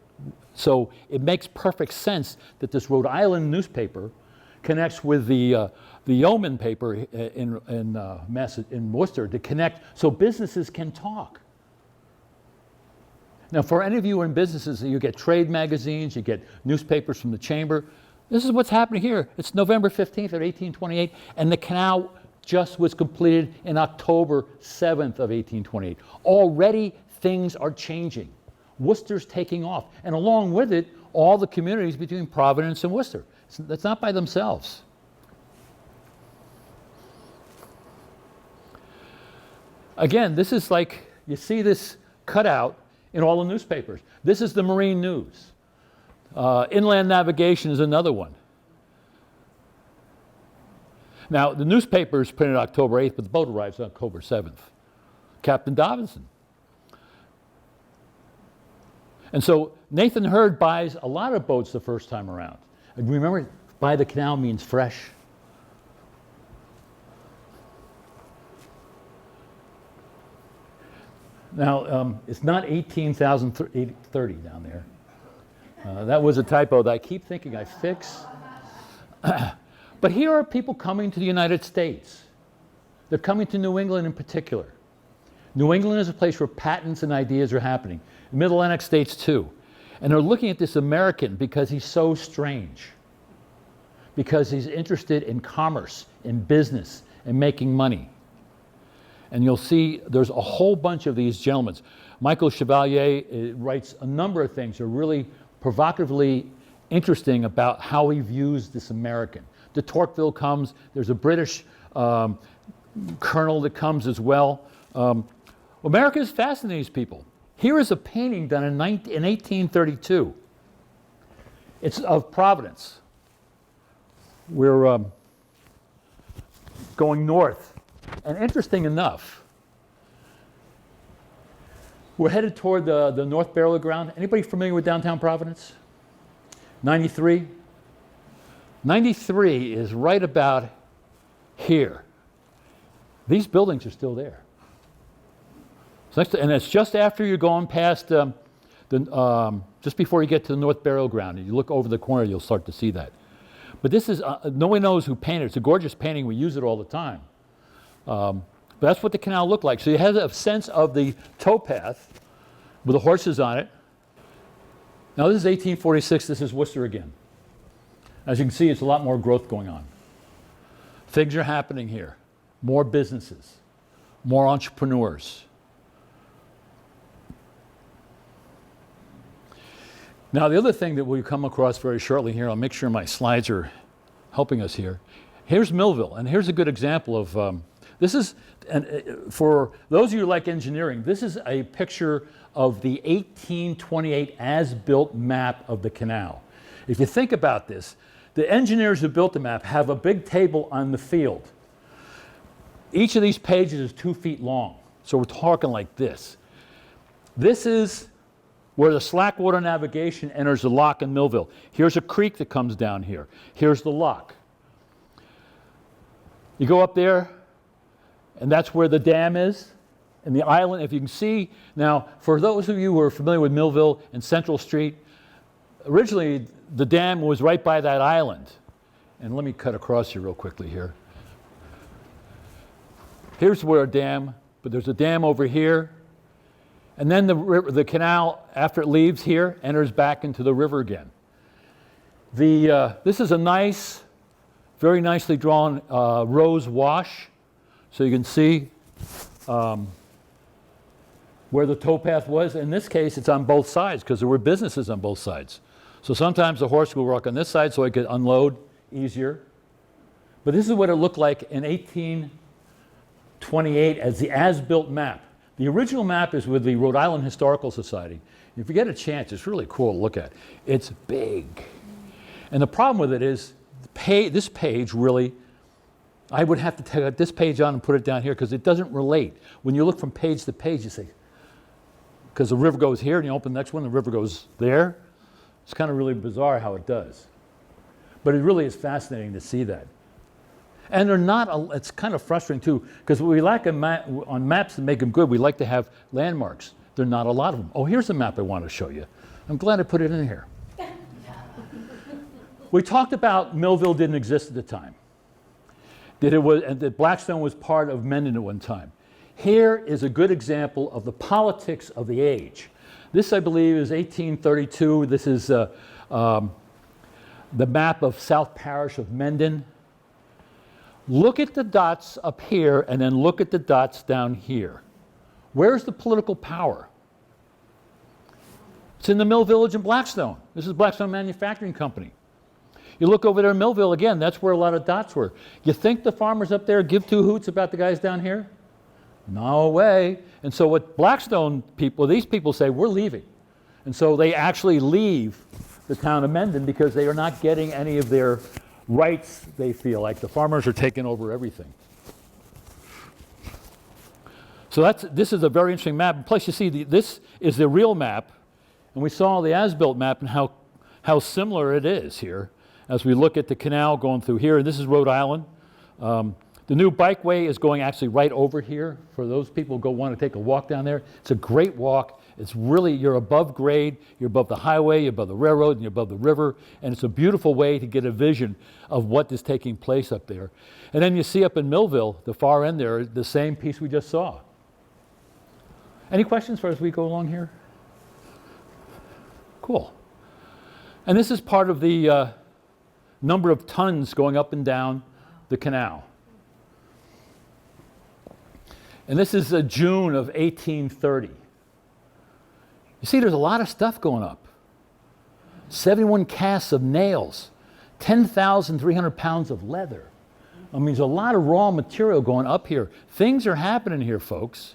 So it makes perfect sense that this Rhode Island newspaper connects with the Yeoman paper in Worcester to connect so businesses can talk. Now, for any of you in businesses, you get trade magazines, you get newspapers from the chamber. This is what's happening here. It's November 15th of 1828, and the canal just was completed in October 7th of 1828. Already things are changing. Worcester's taking off, and along with it, all the communities between Providence and Worcester. That's not by themselves. Again, this is like, you see this cutout in all the newspapers. This is the Marine News. Inland Navigation is another one. Now, the newspaper is printed October 8th, but the boat arrives on October 7th. Captain Davidson. And so Nathan Hurd buys a lot of boats the first time around. And remember, by the canal means fresh. Now, it's not 18,030 down there. That was a typo that I keep thinking I fix. But here are people coming to the United States. They're coming to New England in particular. New England is a place where patents and ideas are happening. The Mid-Atlantic states too. And they're looking at this American because he's so strange. Because he's interested in commerce, in business, and making money. And you'll see there's a whole bunch of these gentlemen. Michael Chevalier writes a number of things that are really provocatively interesting about how he views this American. De Tocqueville comes. There's a British colonel that comes as well. America is fascinating these people. Here is a painting done in 1832. It's of Providence. We're going north. And interesting enough, we're headed toward the North Burial Ground. Anybody familiar with downtown Providence? 93? 93 is right about here. These buildings are still there. And it's just after you're going past, just before you get to the North Burial Ground. And you look over the corner, you'll start to see that. But this is, no one knows who painted it. It's a gorgeous painting. We use it all the time. But that's what the canal looked like. So you have a sense of the towpath with the horses on it. Now this is 1846. This is Worcester again. As you can see, it's a lot more growth going on. Things are happening here. More businesses, more entrepreneurs. Now, the other thing that we'll come across very shortly here, I'll make sure my slides are helping us here. Here's Millville, and here's a good example of, this is, for those of you who like engineering, this is a picture of the 1828 as-built map of the canal. If you think about this, the engineers who built the map have a big table on the field. Each of these pages is 2 feet long, so we're talking like this. This is where the slackwater navigation enters the lock in Millville. Here's a creek that comes down here. Here's the lock. You go up there, and that's where the dam is. And the island, if you can see, now, for those of you who are familiar with Millville and Central Street, originally the dam was right by that island. And let me cut across here real quickly here. Here's where a dam, but there's a dam over here. And then the canal, after it leaves here, enters back into the river again. This is a nice, very nicely drawn rose wash. So you can see where the towpath was. In this case, it's on both sides because there were businesses on both sides. So sometimes the horse would walk on this side so it could unload easier. But this is what it looked like in 1828 as the as-built map. The original map is with the Rhode Island Historical Society. If you get a chance, it's really cool to look at. It's big. And the problem with it is this page really, I would have to take this page on and put it down here because it doesn't relate. When you look from page to page, you say, because the river goes here and you open the next one, the river goes there. It's kind of really bizarre how it does. But it really is fascinating to see that. And they're not, it's kind of frustrating too, because we lack on maps to make them good, we like to have landmarks. There are not a lot of them. Oh, here's a map I want to show you. I'm glad I put it in here. We talked about Millville didn't exist at the time. And that Blackstone was part of Mendon at one time. Here is a good example of the politics of the age. This, I believe, is 1832. This is the map of South Parish of Mendon. Look at the dots up here and then look at the dots down here. Where's the political power? It's in the mill village in Blackstone. This is Blackstone Manufacturing Company. You look over there in Millville again, that's where a lot of dots were. You think the farmers up there give 2 hoots about the guys down here? No way. And so what Blackstone people, these people say, we're leaving. And so they actually leave the town of Mendon because they are not getting any of their rights, they feel like. The farmers are taking over everything. So this is a very interesting map. Plus you see, this is the real map. And we saw the as-built map and how similar it is here as we look at the canal going through here. And this is Rhode Island. The new bikeway is going actually right over here for those people who want to take a walk down there. It's a great walk. It's really, you're above grade, you're above the highway, you're above the railroad, and you're above the river, and it's a beautiful way to get a vision of what is taking place up there. And then you see up in Millville, the far end there, the same piece we just saw. Any questions as we go along here? Cool. And this is part of the number of tons going up and down the canal. And this is June of 1830. You see, there's a lot of stuff going up. 71 casts of nails, 10,300 pounds of leather. I mean, there's a lot of raw material going up here. Things are happening here, folks.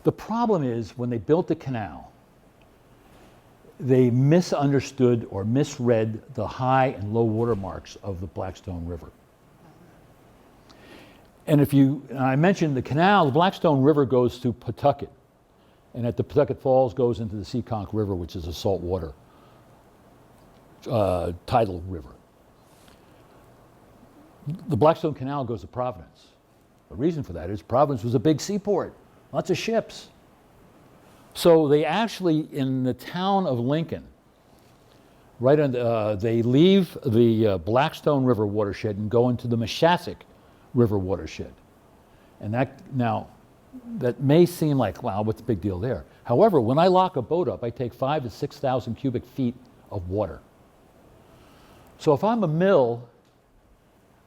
The problem is, when they built the canal, they misunderstood or misread the high and low water marks of the Blackstone River. And I mentioned the canal, the Blackstone River goes through Pawtucket. And at the Pawtucket Falls goes into the Seekonk River, which is a saltwater tidal river. The Blackstone Canal goes to Providence. The reason for that is Providence was a big seaport, lots of ships. So they actually, in the town of Lincoln, they leave the Blackstone River watershed and go into the Meshasik River watershed. And that may seem like, wow, what's the big deal there? However, when I lock a boat up, I take 5,000 to 6,000 cubic feet of water. So if I'm a mill,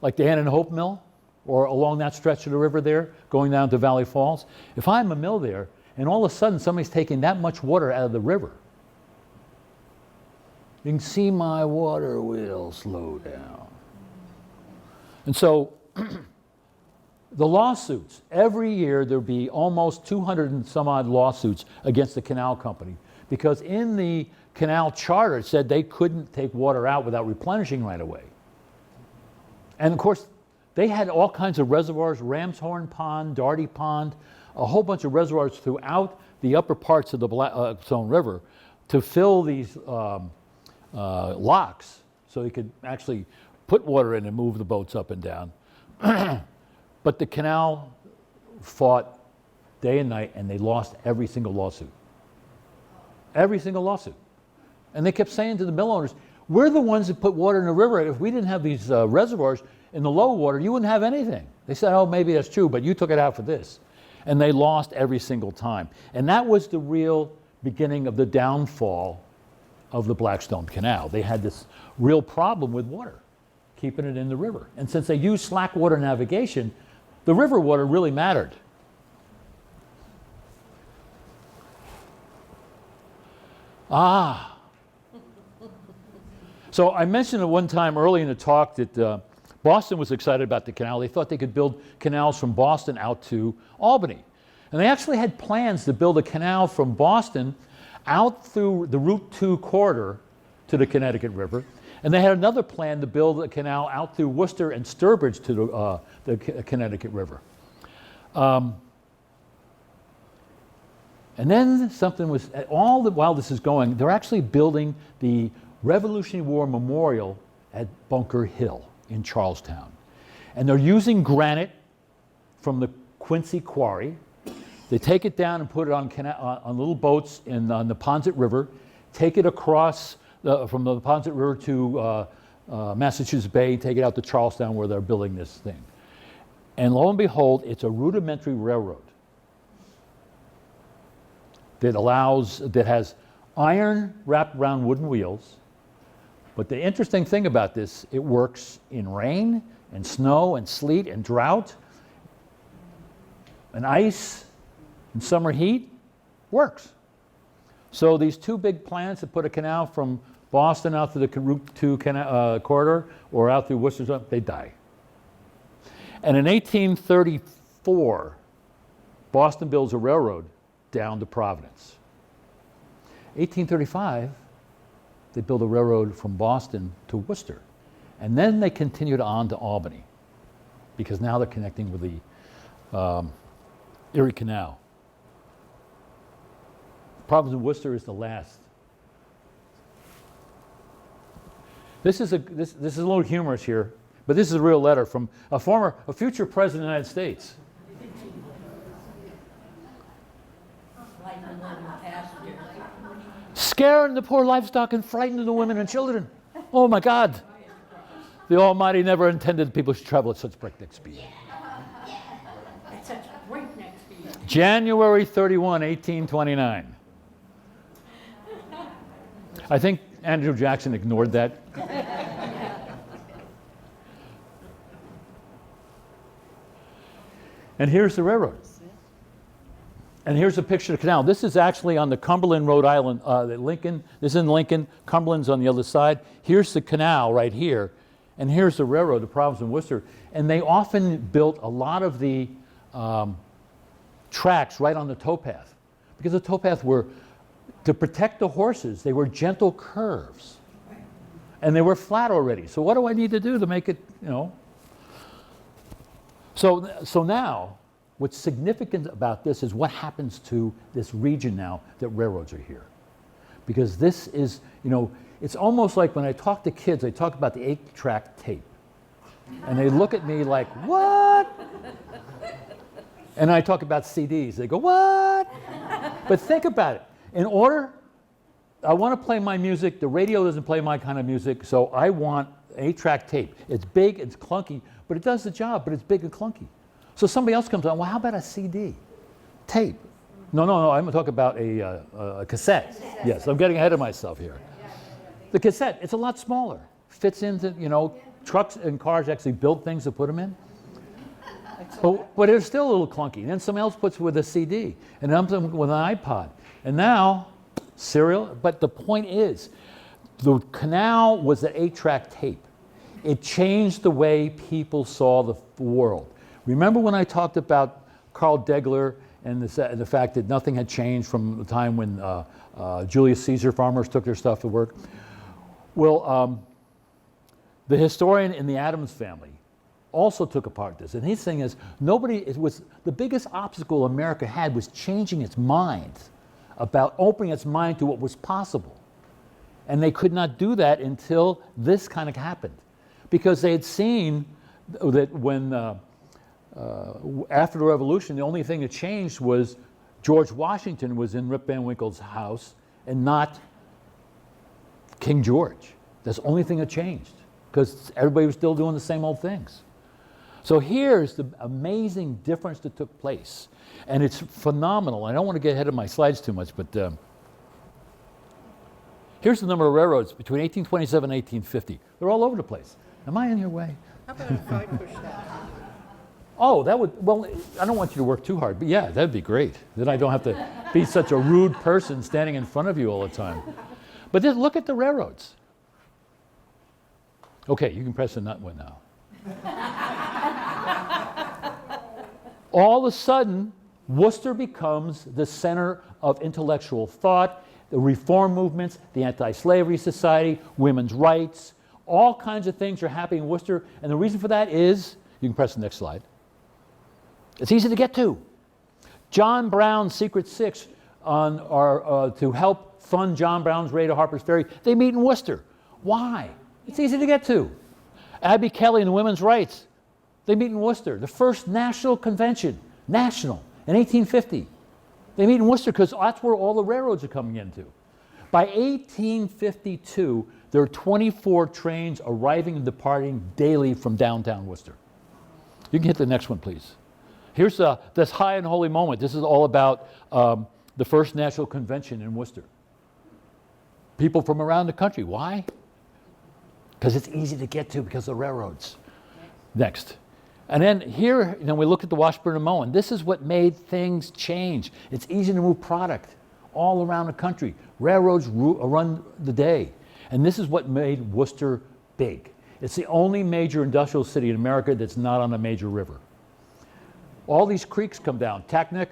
like the Ann and Hope Mill, or along that stretch of the river there, going down to Valley Falls, if I'm a mill there, and all of a sudden somebody's taking that much water out of the river, You can see my water wheel slow down. And so the lawsuits, every year there'd be almost 200 and some odd lawsuits against the canal company, because in the canal charter it said they couldn't take water out without replenishing right away. And of course, they had all kinds of reservoirs, Ramshorn Pond, Darty Pond, a whole bunch of reservoirs throughout the upper parts of the Blackstone River to fill these locks so they could actually put water in and move the boats up and down. But the canal fought day and night, and they lost every single lawsuit. Every single lawsuit. And they kept saying to the mill owners, we're the ones that put water in the river. If we didn't have these reservoirs in the low water, you wouldn't have anything. They said, oh, maybe that's true, but you took it out for this. And they lost every single time. And that was the real beginning of the downfall of the Blackstone Canal. They had this real problem with water, keeping it in the river. And since they used slack water navigation, the river water really mattered. So I mentioned at one time early in the talk that Boston was excited about the canal. They thought they could build canals from Boston out to Albany. And they actually had plans to build a canal from Boston out through the Route 2 corridor to the Connecticut River. And they had another plan to build a canal out through Worcester and Sturbridge to the Connecticut River. And then something was, while this is going, they're actually building the Revolutionary War Memorial at Bunker Hill in Charlestown. And they're using granite from the Quincy Quarry. They take it down and put it on little boats on the Ponset River, take it across from the Ponset River to Massachusetts Bay, take it out to Charlestown where they're building this thing. And lo and behold, it's a rudimentary railroad that has iron wrapped around wooden wheels. But the interesting thing about this, it works in rain and snow and sleet and drought and ice and summer heat, works. So these two big plans to put a canal from Boston out to the Route 2 corridor or out through Worcester, they die. And in 1834, Boston builds a railroad down to Providence. 1835, they build a railroad from Boston to Worcester. And then they continued on to Albany, because now they're connecting with the Erie Canal. Providence and Worcester is the last. This is a little humorous here, but this is a real letter from a future president of the United States. Scaring the poor livestock and frightening the women and children. Oh my God. The Almighty never intended people should travel at such breakneck speed. At such breakneck speed. January 31, 1829. I think Andrew Jackson ignored that. And here's the railroad. And here's a picture of the canal. This is actually on the Cumberland, Rhode Island, Lincoln. This is in Lincoln. Cumberland's on the other side. Here's the canal right here. And here's the railroad, the Providence and Worcester. And they often built a lot of the tracks right on the towpath. Because the towpath were, to protect the horses, they were gentle curves. And they were flat already. So what do I need to do to make it, you know? So now, what's significant about this is what happens to this region now that railroads are here. Because this is, you know, it's almost like when I talk to kids, I talk about the 8-track tape. And they look at me like, what? And I talk about CDs. They go, what? But think about it. I want to play my music. The radio doesn't play my kind of music, so I want 8-track tape. It's big, it's clunky, but it does the job, but it's big and clunky. So somebody else comes on, well, how about a CD? Tape. No, I'm going to talk about a cassette. Yes, I'm getting ahead of myself here. The cassette, it's a lot smaller. Fits into, you know, trucks and cars actually build things to put them in. But it's still a little clunky. And then somebody else puts it with a CD, and then with an iPod. And now, serial, but the point is, The canal was an 8-track tape. It changed the way people saw the world. Remember when I talked about Carl Degler and the fact that nothing had changed from the time when Julius Caesar farmers took their stuff to work? Well, the historian in the Addams Family also took apart this. And his thing is, the biggest obstacle America had was changing its mind, about opening its mind to what was possible. And they could not do that until this kind of happened. Because they had seen that when, after the Revolution, the only thing that changed was George Washington was in Rip Van Winkle's house and not King George. That's the only thing that changed, because everybody was still doing the same old things. So here's the amazing difference that took place. And it's phenomenal. I don't want to get ahead of my slides too much, but here's the number of railroads between 1827 and 1850. They're all over the place. Am I in your way? How about if I push that? Oh, that would, well, I don't want you to work too hard, but yeah, that'd be great. Then I don't have to be such a rude person standing in front of you all the time. But just look at the railroads. Okay, you can press the nut one now. All of a sudden, Worcester becomes the center of intellectual thought, the reform movements, the anti-slavery society, women's rights, all kinds of things are happening in Worcester. And the reason for that is, you can press the next slide. It's easy to get to. John Brown's Secret Six to help fund John Brown's raid to Harper's Ferry, they meet in Worcester. Why? It's easy to get to. Abby Kelly and the women's rights, they meet in Worcester. The first national convention, national, in 1850. They meet in Worcester because that's where all the railroads are coming into. By 1852, there are 24 trains arriving and departing daily from downtown Worcester. You can hit the next one, please. Here's this high and holy moment. This is all about the first national convention in Worcester. People from around the country. Why? Because it's easy to get to because of the railroads. Next. And then here, we look at the Washburn and Moen. This is what made things change. It's easy to move product all around the country. Railroads run the day. And this is what made Worcester big. It's the only major industrial city in America that's not on a major river. All these creeks come down. Taconic,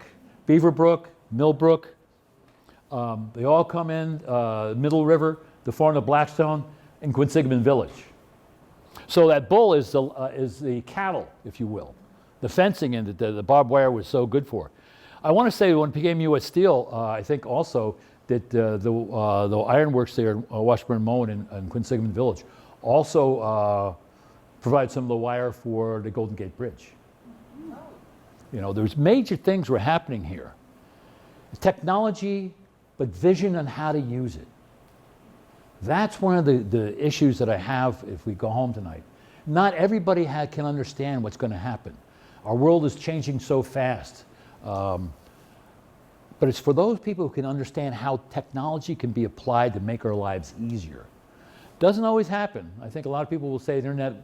Beaverbrook, Millbrook. They all come in, Middle River, the form of Blackstone, and Quinsigamond Village. So that bull is the cattle, if you will. The fencing and the barbed wire was so good for. I want to say when it became U.S. Steel, I think also that the ironworks there in Washburn, Moen, and Quinsigamond Village also provide some of the wire for the Golden Gate Bridge. There's major things were happening here. Technology, but vision on how to use it. That's one of the issues that I have if we go home tonight. Not everybody can understand what's going to happen. Our world is changing so fast. But it's for those people who can understand how technology can be applied to make our lives easier. Doesn't always happen. I think a lot of people will say the internet,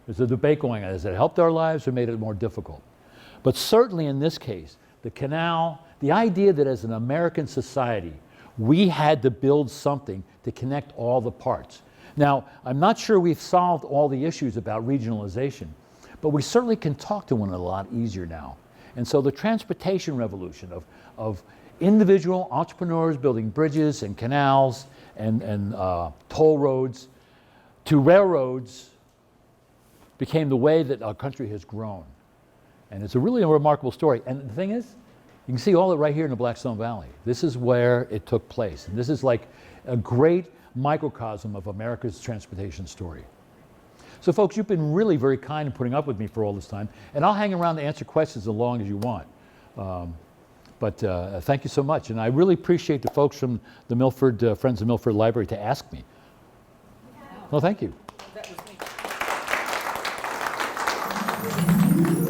there's a debate going on. Has it helped our lives or made it more difficult? But certainly in this case, the canal, the idea that as an American society, we had to build something to connect all the parts. Now, I'm not sure we've solved all the issues about regionalization, but we certainly can talk to one another a lot easier now. And so the transportation revolution of individual entrepreneurs building bridges and canals and toll roads to railroads became the way that our country has grown. And it's a really remarkable story. And the thing is, you can see all it right here in the Blackstone Valley. This is where it took place. And this is like a great microcosm of America's transportation story. So folks, you've been really very kind in putting up with me for all this time. And I'll hang around to answer questions as long as you want. But thank you so much. And I really appreciate the folks from the Milford, Friends of Milford Library to ask me. Well, thank you. That was me.